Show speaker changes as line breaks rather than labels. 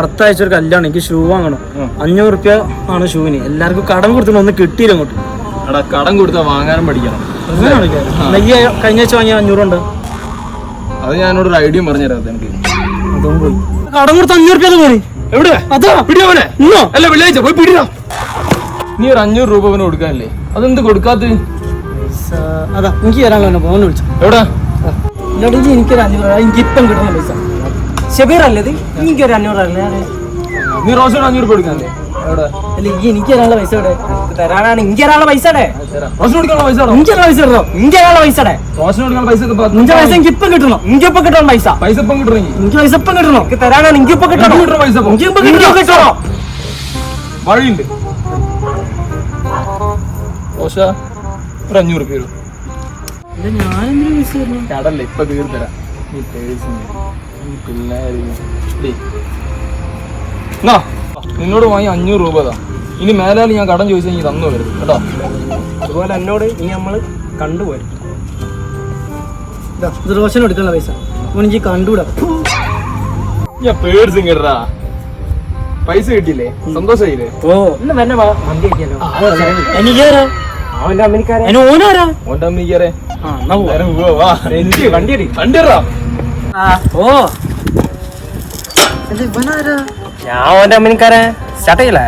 അടുത്ത ആഴ്ച ഒരു കല്യാണം, എനിക്ക് ഷൂ വാങ്ങണം. 500 റുപ്യ ആണ് ഷൂവിന്. എല്ലാവർക്കും കടം കൊടുത്തിട്ട് ഒന്ന് കിട്ടിയില്ല അങ്ങോട്ട്.
കടം കൊടുത്താൽ വാങ്ങാനും പഠിക്കണം.
കഴിഞ്ഞ ആഴ്ച വാങ്ങിയ 500 ഉണ്ട്.
അത് ഞാനോടൊരു ഐഡിയ പറഞ്ഞുതരാം. എനിക്ക്
അതും പോയി. കടം കൊടുത്ത 500 റുപ്യ പോയി.
എവിടെ?
അതാ
പിടിയോനെ. അല്ല വെള്ളിയാഴ്ച പോയി പിടിയാ. നീ ഒരു 500 രൂപ അവന് കൊടുക്കാനല്ലേ? അതെന്ത് കൊടുക്കാത്ത?
അതാ എനിക്ക് തരാനുള്ള ഫോൺ വിളിച്ചു.
എവിടെ?
എനിക്കൊരു 500 എനിക്ക് ഇപ്പം കിട്ടുന്ന പൈസ. ഷബീർ അല്ലേ ഇത്? എനിക്കൊരു 500 അല്ലേ?
നീ റോഷൻ 500 രൂപ കൊടുക്കാനല്ലേ? എവിടെ?
അല്ല എനിക്ക് തരാനുള്ള പൈസ ഇവിടെ തരാനാണ്. എനിക്ക് തരാനുള്ള പൈസ
റോഷൻ കൊടുക്കാനുള്ള പൈസ
എനിക്ക് പൈസ ഇടോ. എനിക്ക് തരാനുള്ള പൈസ
റോഷൻ കൊടുക്കാനുള്ള പൈസ
നിന്റെ പൈസ എനിക്ക് ഇപ്പം കിട്ടണം. എനിക്കിപ്പം കിട്ടണം പൈസ.
പൈസ ഇപ്പം കിട്ടണമെങ്കിൽ
എനിക്ക് പൈസ ഇപ്പം കിട്ടണം. എനിക്ക് തരാനാണ്. എനിക്കിപ്പം കിട്ടണം
പൈസ.
കിട്ടണം.
വഴിയുണ്ട്. റോഷ ഒരു 500 രൂപ തരും.
ഞാനെന്തിനു പൈസ തരണം?
കടല്ലേ ഇപ്പൊ തീർത്തരാം. നീ പിള്ളേര് നിന്നോട് വാങ്ങി 500 രൂപ താ. ഇനി മേലാൽ ഞാൻ കടം ചോദിച്ചാൽ നീ തന്നു വരും കേട്ടോ.
അതുപോലെ എന്നോട് ഇനി നമ്മള് കണ്ടുപോയി റോഷൻ എടുക്കാനുള്ള പൈസ എനിക്ക് കണ്ടുകൂടാ.
ഞാൻ പേഴ്സും കേട്ടാ. പൈസ കിട്ടിയില്ലേ? സന്തോഷായില്ലേ?
ഓ ഇന്ന് വന്നെ വണ്ടി കിട്ടിയല്ലോ. അവന്റെ അമ്മനിക്കാരെ ഓനാരാ?
ഓന്റെ അമ്മനിക്കാരെ
വണ്ടി ഓ ഇവനാരാ? ഞാൻ ഓന്റെ അമ്മനിക്കാരെ സ്റ്റാർട്ട് ചെയ്യലേ.